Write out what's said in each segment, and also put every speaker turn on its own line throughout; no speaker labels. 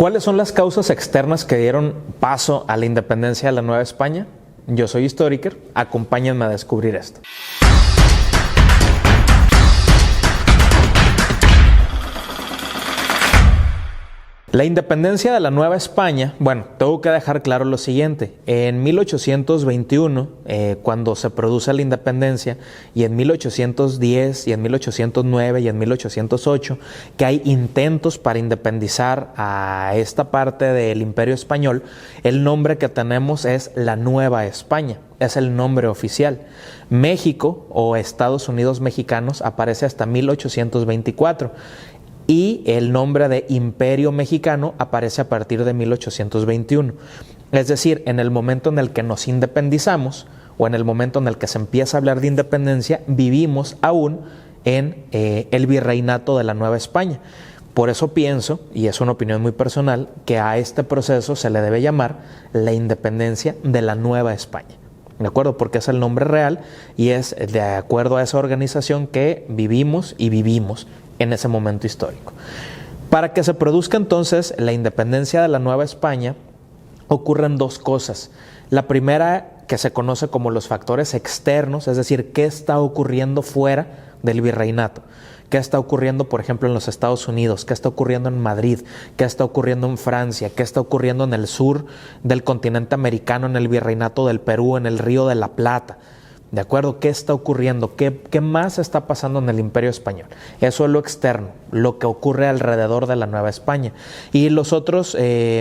¿Cuáles son las causas externas que dieron paso a la independencia de la Nueva España? Yo soy Historiker, acompáñenme a descubrir esto. La independencia de la Nueva España, bueno, tengo que dejar claro lo siguiente. En 1821, cuando se produce la independencia, y en 1810, y en 1809, y en 1808, que hay intentos para independizar a esta parte del Imperio Español, el nombre que tenemos es la Nueva España. Es el nombre oficial. México o Estados Unidos mexicanos aparece hasta 1824. Y el nombre de Imperio Mexicano aparece a partir de 1821. Es decir, en el momento en el que nos independizamos o en el momento en el que se empieza a hablar de independencia, vivimos aún en el virreinato de la Nueva España. Por eso pienso, y es una opinión muy personal, que a este proceso se le debe llamar la independencia de la Nueva España. ¿De acuerdo? Porque es el nombre real y es de acuerdo a esa organización que vivimos en ese momento histórico. Para que se produzca entonces la independencia de la Nueva España, ocurren dos cosas. La primera, que se conoce como los factores externos, es decir, qué está ocurriendo fuera del virreinato. ¿Qué está ocurriendo, por ejemplo, en los Estados Unidos? ¿Qué está ocurriendo en Madrid? ¿Qué está ocurriendo en Francia? ¿Qué está ocurriendo en el sur del continente americano, en el virreinato del Perú, en el Río de la Plata? ¿De acuerdo? ¿Qué está ocurriendo? ¿Qué más está pasando en el Imperio Español? Eso es lo externo, lo que ocurre alrededor de la Nueva España. Y los otros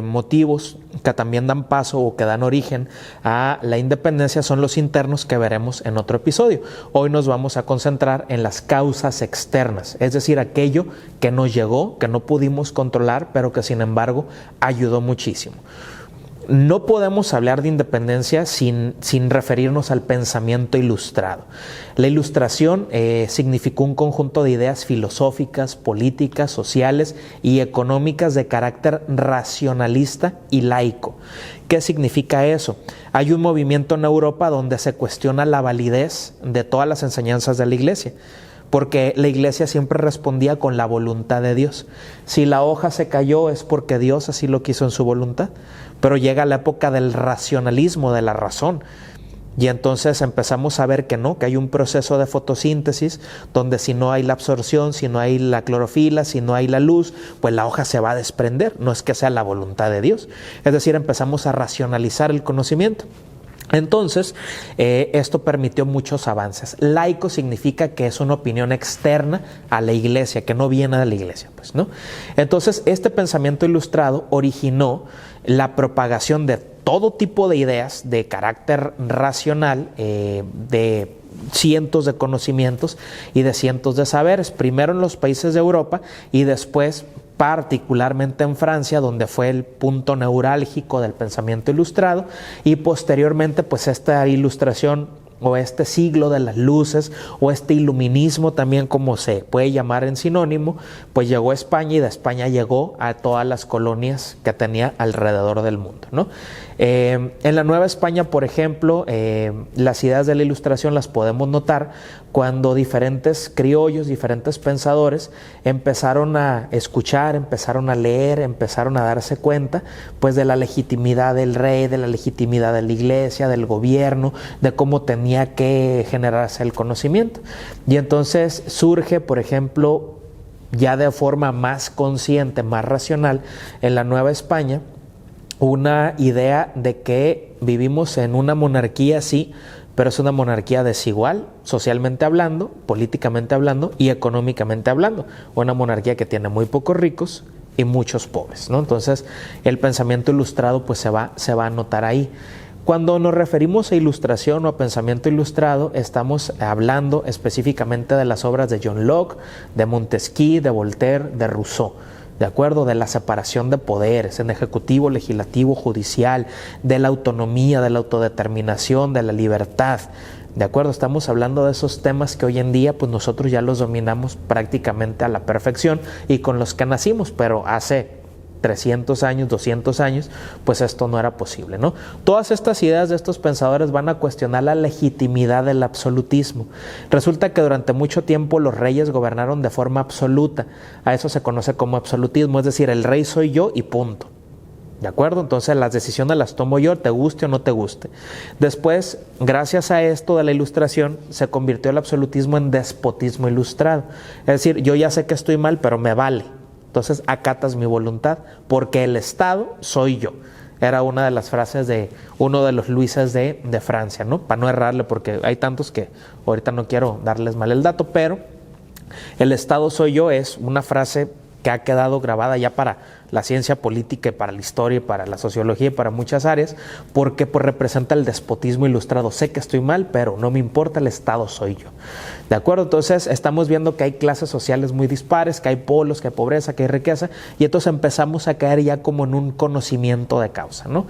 motivos que también dan paso o que dan origen a la independencia son los internos que veremos en otro episodio. Hoy nos vamos a concentrar en las causas externas, es decir, aquello que nos llegó, que no pudimos controlar, pero que sin embargo ayudó muchísimo. No podemos hablar de independencia sin referirnos al pensamiento ilustrado. La ilustración significó un conjunto de ideas filosóficas, políticas, sociales y económicas de carácter racionalista y laico. ¿Qué significa eso? Hay un movimiento en Europa donde se cuestiona la validez de todas las enseñanzas de la Iglesia, porque la Iglesia siempre respondía con la voluntad de Dios. Si la hoja se cayó es porque Dios así lo quiso en su voluntad. Pero llega la época del racionalismo, de la razón, y entonces empezamos a ver que no, que hay un proceso de fotosíntesis donde si no hay la absorción, si no hay la clorofila, si no hay la luz, pues la hoja se va a desprender. No es que sea la voluntad de Dios. Es decir, empezamos a racionalizar el conocimiento. Entonces, esto permitió muchos avances. Laico significa que es una opinión externa a la Iglesia, que no viene de la Iglesia, pues, ¿no? Entonces, este pensamiento ilustrado originó la propagación de todo tipo de ideas de carácter racional, de cientos de conocimientos y de cientos de saberes, primero en los países de Europa y después particularmente en Francia, donde fue el punto neurálgico del pensamiento ilustrado, y posteriormente pues esta ilustración o este siglo de las luces o este iluminismo también, como se puede llamar en sinónimo, pues llegó a España y de España llegó a todas las colonias que tenía alrededor del mundo, ¿no? En la Nueva España, por ejemplo, las ideas de la Ilustración las podemos notar cuando diferentes criollos, diferentes pensadores empezaron a escuchar, empezaron a leer, empezaron a darse cuenta pues de la legitimidad del rey, de la legitimidad de la Iglesia, del gobierno, de cómo tenía que generarse el conocimiento. Y entonces surge, por ejemplo, ya de forma más consciente, más racional, en la Nueva España, una idea de que vivimos en una monarquía, sí, pero es una monarquía desigual, socialmente hablando, políticamente hablando y económicamente hablando. Una monarquía que tiene muy pocos ricos y muchos pobres, ¿no? Entonces, el pensamiento ilustrado pues se va a notar ahí. Cuando nos referimos a ilustración o a pensamiento ilustrado, estamos hablando específicamente de las obras de John Locke, de Montesquieu, de Voltaire, de Rousseau. ¿De acuerdo? De la separación de poderes en ejecutivo, legislativo, judicial, de la autonomía, de la autodeterminación, de la libertad. ¿De acuerdo? Estamos hablando de esos temas que hoy en día pues nosotros ya los dominamos prácticamente a la perfección y con los que nacimos, pero hace 300 años, 200 años, pues esto no era posible, ¿no? Todas estas ideas de estos pensadores van a cuestionar la legitimidad del absolutismo. Resulta que durante mucho tiempo los reyes gobernaron de forma absoluta. A eso se conoce como absolutismo, es decir, el rey soy yo y punto. ¿De acuerdo? Entonces las decisiones las tomo yo, te guste o no te guste. Después, gracias a esto de la Ilustración, se convirtió el absolutismo en despotismo ilustrado. Es decir, yo ya sé que estoy mal, pero me vale. Entonces acatas mi voluntad, porque el Estado soy yo. Era una de las frases de uno de los Luises de Francia, ¿no? Para no errarle, porque hay tantos que ahorita no quiero darles mal el dato, pero el Estado soy yo es una frase que ha quedado grabada ya para la ciencia política y para la historia y para la sociología y para muchas áreas, porque pues representa el despotismo ilustrado. Sé que estoy mal, pero no me importa, el Estado soy yo. ¿De acuerdo? Entonces estamos viendo que hay clases sociales muy dispares, que hay polos, que hay pobreza, que hay riqueza, y entonces empezamos a caer ya como en un conocimiento de causa, ¿no?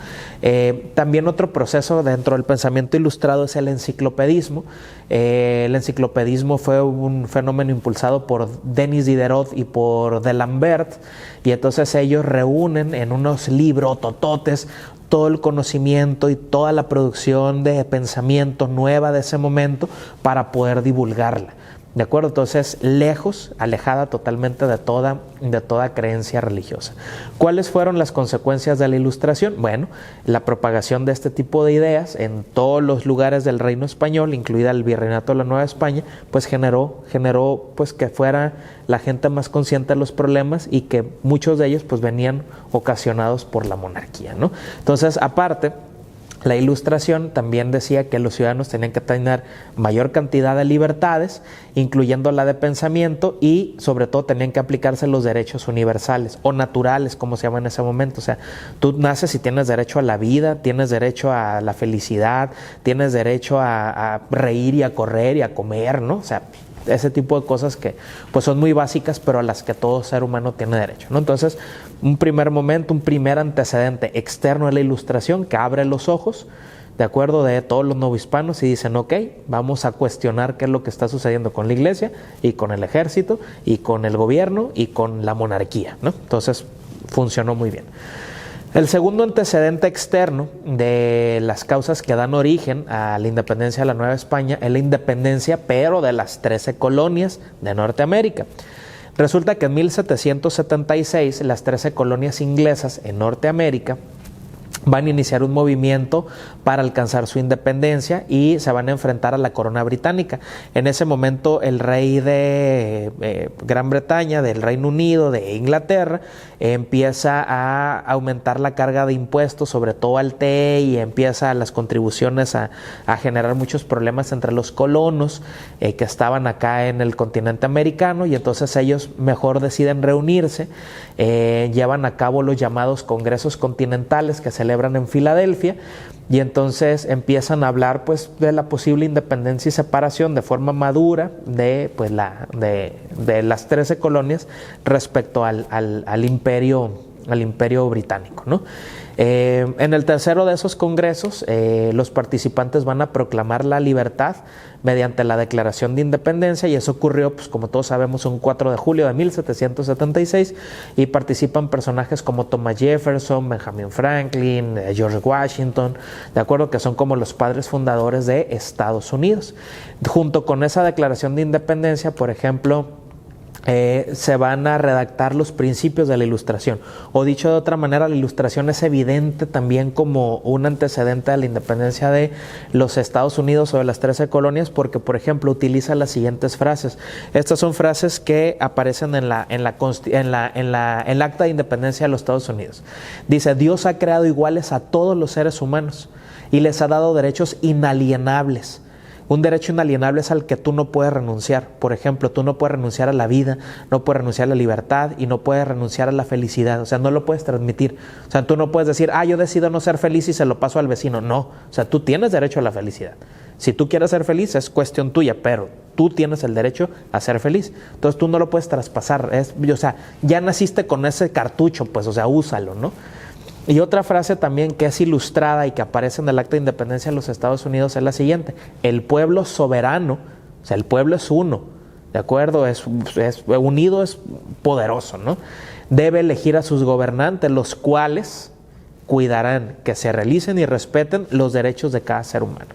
También otro proceso dentro del pensamiento ilustrado es el enciclopedismo. El enciclopedismo fue un fenómeno impulsado por Denis Diderot y por D'Alembert, y entonces ellos reúnen en unos librotototes todo el conocimiento y toda la producción de pensamiento nueva de ese momento para poder divulgarla. ¿De acuerdo? Entonces, alejada totalmente de toda creencia religiosa. ¿Cuáles fueron las consecuencias de la Ilustración? Bueno, la propagación de este tipo de ideas en todos los lugares del Reino Español, incluida el Virreinato de la Nueva España, pues generó pues que fuera la gente más consciente de los problemas y que muchos de ellos pues venían ocasionados por la monarquía, ¿no? Entonces, aparte, la Ilustración también decía que los ciudadanos tenían que tener mayor cantidad de libertades, incluyendo la de pensamiento, y sobre todo tenían que aplicarse los derechos universales o naturales, como se llama en ese momento. O sea, tú naces y tienes derecho a la vida, tienes derecho a la felicidad, tienes derecho a reír y a correr y a comer, ¿no? O sea, ese tipo de cosas que pues son muy básicas, pero a las que todo ser humano tiene derecho, ¿no? Entonces, un primer momento, un primer antecedente externo a la Ilustración que abre los ojos, de acuerdo, de todos los novohispanos, y dicen, ok, vamos a cuestionar qué es lo que está sucediendo con la iglesia y con el ejército y con el gobierno y con la monarquía, ¿no? Entonces, funcionó muy bien. El segundo antecedente externo de las causas que dan origen a la independencia de la Nueva España es la independencia, pero de las 13 colonias de Norteamérica. Resulta que en 1776 las 13 colonias inglesas en Norteamérica van a iniciar un movimiento para alcanzar su independencia y se van a enfrentar a la corona británica. En ese momento el rey de Gran Bretaña, del Reino Unido, de Inglaterra, empieza a aumentar la carga de impuestos, sobre todo al té, y empieza las contribuciones a generar muchos problemas entre los colonos que estaban acá en el continente americano, y entonces ellos mejor deciden reunirse, llevan a cabo los llamados congresos continentales que celebran en Filadelfia, y entonces empiezan a hablar pues de la posible independencia y separación de forma madura de las 13 colonias respecto al imperio británico, ¿no? En el tercero de esos congresos, los participantes van a proclamar la libertad mediante la Declaración de Independencia, y eso ocurrió, pues como todos sabemos, un 4 de julio de 1776, y participan personajes como Thomas Jefferson, Benjamin Franklin, George Washington, de acuerdo, que son como los padres fundadores de Estados Unidos. Junto con esa Declaración de Independencia, por ejemplo, se van a redactar los principios de la Ilustración, o dicho de otra manera, la Ilustración es evidente también como un antecedente de la independencia de los Estados Unidos o de las 13 colonias, porque por ejemplo utiliza las siguientes frases. Estas son frases que aparecen en el Acta de Independencia de los Estados Unidos. Dice: Dios ha creado iguales a todos los seres humanos y les ha dado derechos inalienables. Un derecho inalienable es al que tú no puedes renunciar. Por ejemplo, tú no puedes renunciar a la vida, no puedes renunciar a la libertad y no puedes renunciar a la felicidad. O sea, no lo puedes transmitir. O sea, tú no puedes decir, yo decido no ser feliz y se lo paso al vecino. No, o sea, tú tienes derecho a la felicidad. Si tú quieres ser feliz es cuestión tuya, pero tú tienes el derecho a ser feliz. Entonces tú no lo puedes traspasar. O sea, ya naciste con ese cartucho, pues, o sea, úsalo, ¿no? Y otra frase también que es ilustrada y que aparece en el Acta de Independencia de los Estados Unidos es la siguiente: el pueblo soberano, o sea, el pueblo es uno, ¿de acuerdo? Es unido, es poderoso, ¿no? debe elegir a sus gobernantes, los cuales cuidarán que se realicen y respeten los derechos de cada ser humano.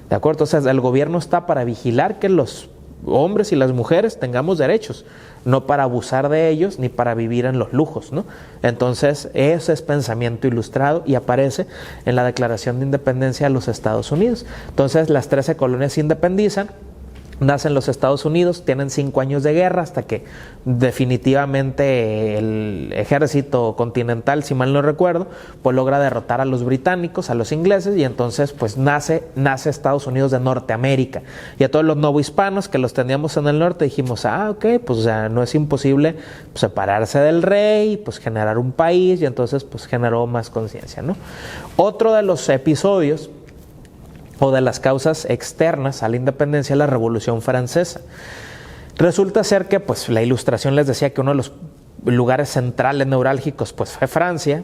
¿De acuerdo? Entonces, el gobierno está para vigilar que los hombres y las mujeres tengamos derechos, no para abusar de ellos ni para vivir en los lujos, ¿no? Entonces, ese es pensamiento ilustrado y aparece en la Declaración de Independencia de los Estados Unidos. Entonces, las 13 colonias se independizan. Nacen los Estados Unidos, tienen 5 años de guerra hasta que definitivamente el ejército continental, si mal no recuerdo, pues logra derrotar a los británicos, a los ingleses, y entonces pues nace Estados Unidos de Norteamérica. Y a todos los novohispanos que los teníamos en el norte dijimos, ok, pues o sea, no es imposible pues, separarse del rey, pues generar un país, y entonces pues generó más conciencia, ¿no? Otro de los episodios o de las causas externas a la independencia es la Revolución Francesa. Resulta ser que pues la Ilustración les decía que uno de los lugares centrales neurálgicos pues fue Francia,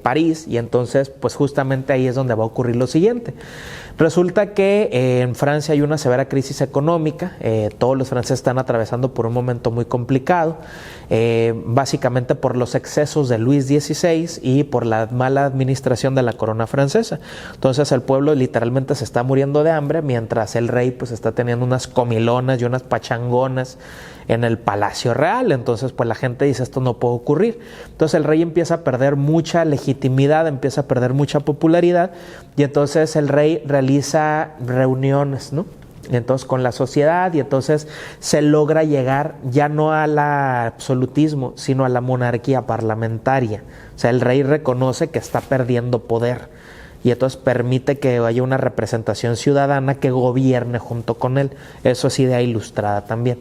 París, y entonces pues justamente ahí es donde va a ocurrir lo siguiente. Resulta que en Francia hay una severa crisis económica, todos los franceses están atravesando por un momento muy complicado, básicamente por los excesos de Luis XVI y por la mala administración de la corona francesa. Entonces el pueblo literalmente se está muriendo de hambre, mientras el rey pues está teniendo unas comilonas y unas pachangonas en el Palacio Real. Entonces pues la gente dice, esto no puede ocurrir. Entonces el rey empieza a perder mucha legitimidad, empieza a perder mucha popularidad, y entonces el rey realiza reuniones, ¿no? Entonces con la sociedad, y entonces se logra llegar ya no al absolutismo, sino a la monarquía parlamentaria. O sea, el rey reconoce que está perdiendo poder, y entonces permite que haya una representación ciudadana que gobierne junto con él. Eso es idea ilustrada también.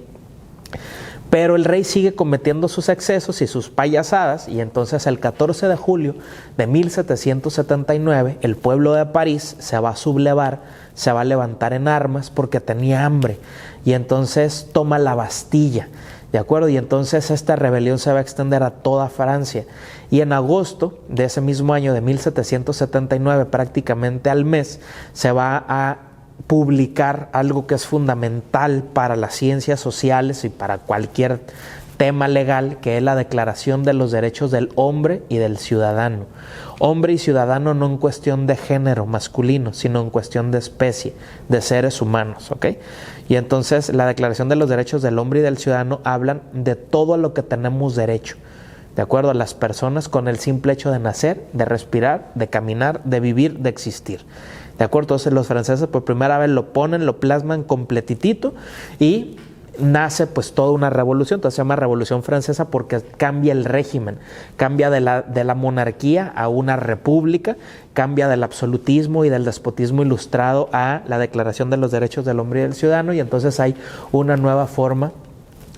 Pero el rey sigue cometiendo sus excesos y sus payasadas, y entonces el 14 de julio de 1779 el pueblo de París se va a sublevar, se va a levantar en armas porque tenía hambre, y entonces toma la Bastilla, ¿de acuerdo? Y entonces esta rebelión se va a extender a toda Francia, y en agosto de ese mismo año de 1779, prácticamente al mes, se va a publicar algo que es fundamental para las ciencias sociales y para cualquier tema legal, que es la Declaración de los Derechos del Hombre y del Ciudadano. Hombre y ciudadano no en cuestión de género masculino, sino en cuestión de especie, de seres humanos, ¿ok? Y entonces la Declaración de los Derechos del Hombre y del Ciudadano hablan de todo a lo que tenemos derecho, de acuerdo a las personas, con el simple hecho de nacer, de respirar, de caminar, de vivir, de existir. ¿De acuerdo? Entonces los franceses por primera vez lo ponen, lo plasman completitito, y nace pues toda una revolución. Entonces se llama Revolución Francesa porque cambia el régimen, cambia de la monarquía a una república, cambia del absolutismo y del despotismo ilustrado a la Declaración de los Derechos del Hombre y del Ciudadano, y entonces hay una nueva forma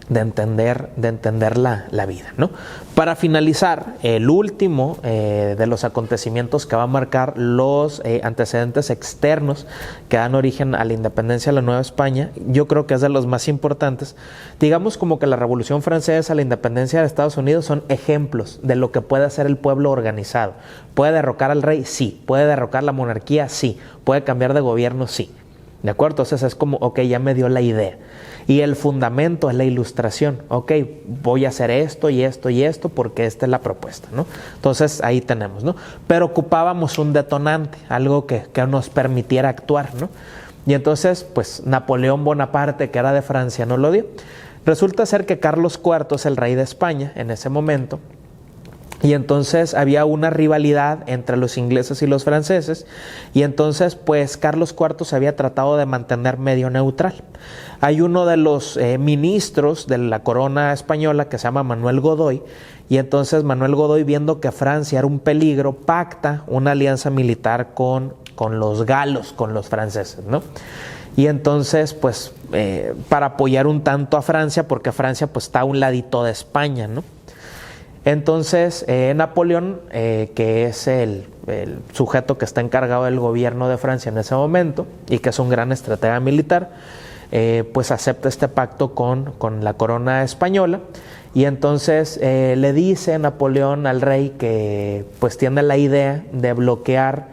de entender la vida, ¿no? Para finalizar, el último de los acontecimientos que va a marcar los antecedentes externos que dan origen a la independencia de la Nueva España, yo creo que es de los más importantes. Digamos como que la Revolución Francesa, la independencia de Estados Unidos son ejemplos de lo que puede hacer el pueblo organizado. ¿Puede derrocar al rey? Sí. ¿Puede derrocar la monarquía? Sí. ¿Puede cambiar de gobierno? Sí. ¿De acuerdo? Entonces es como, ok, ya me dio la idea. Y el fundamento es la ilustración. Ok, voy a hacer esto y esto y esto porque esta es la propuesta, ¿no? Entonces ahí tenemos, ¿no? Pero ocupábamos un detonante, algo que nos permitiera actuar, ¿no? Y entonces, pues Napoleón Bonaparte, que era de Francia, no lo dio. Resulta ser que Carlos IV es el rey de España en ese momento. Y entonces había una rivalidad entre los ingleses y los franceses, y entonces pues Carlos IV se había tratado de mantener medio neutral. Hay uno de los ministros de la corona española que se llama Manuel Godoy, y entonces Manuel Godoy, viendo que Francia era un peligro, pacta una alianza militar con los galos, con los franceses, ¿no? Y entonces pues para apoyar un tanto a Francia, porque Francia pues está a un ladito de España, ¿no? Entonces Napoleón, que es el sujeto que está encargado del gobierno de Francia en ese momento y que es un gran estratega militar, pues acepta este pacto con la corona española, y entonces le dice Napoleón al rey que pues tiene la idea de bloquear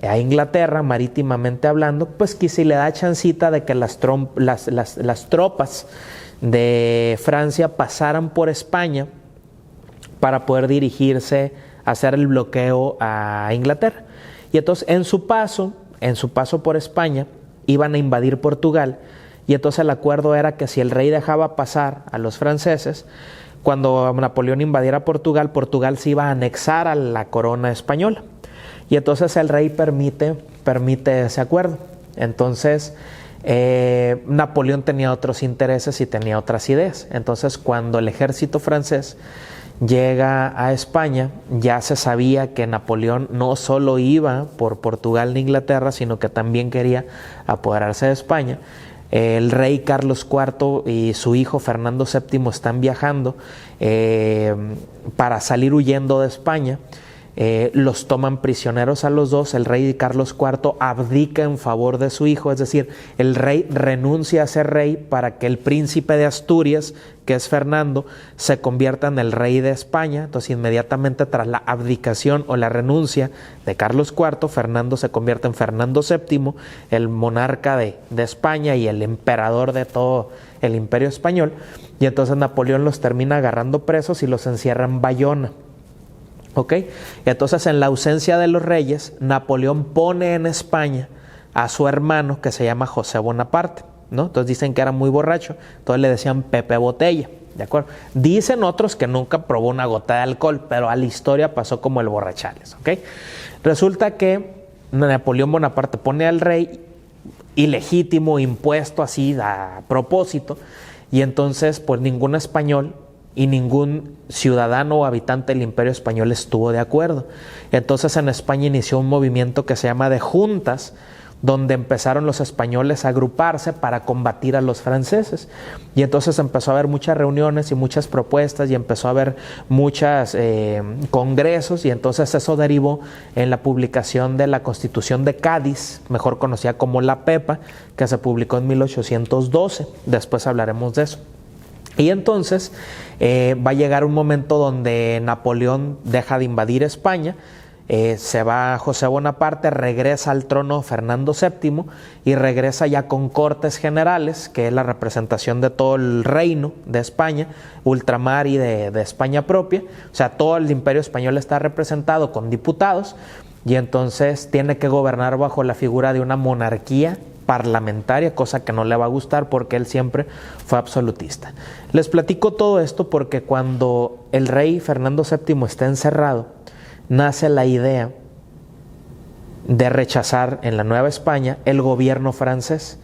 a Inglaterra marítimamente hablando, pues que si le da chancita de que las tropas de Francia pasaran por España para poder dirigirse a hacer el bloqueo a Inglaterra. Y entonces en su paso por España, iban a invadir Portugal, y entonces el acuerdo era que si el rey dejaba pasar a los franceses, cuando Napoleón invadiera Portugal, Portugal se iba a anexar a la corona española. Y entonces el rey permite ese acuerdo. Entonces Napoleón tenía otros intereses y tenía otras ideas. Entonces cuando el ejército francés llega a España, ya se sabía que Napoleón no solo iba por Portugal e Inglaterra, sino que también quería apoderarse de España. El rey Carlos IV y su hijo Fernando VII están viajando para salir huyendo de España. Los toman prisioneros a los dos. El rey Carlos IV abdica en favor de su hijo, es decir, el rey renuncia a ser rey para que el príncipe de Asturias, que es Fernando, se convierta en el rey de España. Entonces inmediatamente tras la abdicación o la renuncia de Carlos IV, Fernando se convierte en Fernando VII, el monarca de España y el emperador de todo el imperio español. Y entonces Napoleón los termina agarrando presos y los encierra en Bayona. ¿Ok? Entonces, en la ausencia de los reyes, Napoleón pone en España a su hermano, que se llama José Bonaparte, ¿no? Entonces dicen que era muy borracho, entonces le decían Pepe Botella, ¿de acuerdo? Dicen otros que nunca probó una gota de alcohol, pero a la historia pasó como el borrachales, ¿ok? Resulta que Napoleón Bonaparte pone al rey ilegítimo, impuesto así a propósito, y entonces pues ningún español y ningún ciudadano o habitante del Imperio Español estuvo de acuerdo. Entonces en España inició un movimiento que se llama de juntas, donde empezaron los españoles a agruparse para combatir a los franceses. Y entonces empezó a haber muchas reuniones y muchas propuestas y empezó a haber muchos congresos, y entonces eso derivó en la publicación de la Constitución de Cádiz, mejor conocida como la Pepa, que se publicó en 1812. Después hablaremos de eso. Y entonces va a llegar un momento donde Napoleón deja de invadir España, se va José Bonaparte, regresa al trono Fernando VII y regresa ya con cortes generales, que es la representación de todo el reino de España, ultramar y de España propia. O sea, todo el imperio español está representado con diputados, y entonces tiene que gobernar bajo la figura de una monarquía parlamentaria, cosa que no le va a gustar porque él siempre fue absolutista. Les platico todo esto porque cuando el rey Fernando VII está encerrado, nace la idea de rechazar en la Nueva España el gobierno francés,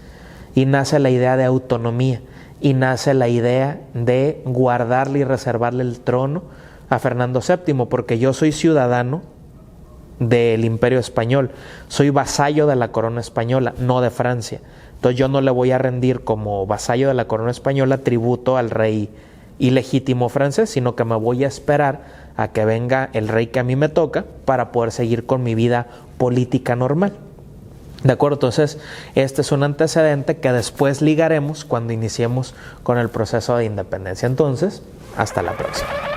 y nace la idea de autonomía, y nace la idea de guardarle y reservarle el trono a Fernando VII, porque yo soy ciudadano del Imperio Español, soy vasallo de la corona española, no de Francia. Entonces yo no le voy a rendir como vasallo de la corona española tributo al rey ilegítimo francés, sino que me voy a esperar a que venga el rey que a mí me toca para poder seguir con mi vida política normal. ¿De acuerdo? Entonces este es un antecedente que después ligaremos cuando iniciemos con el proceso de independencia. Entonces, hasta la próxima.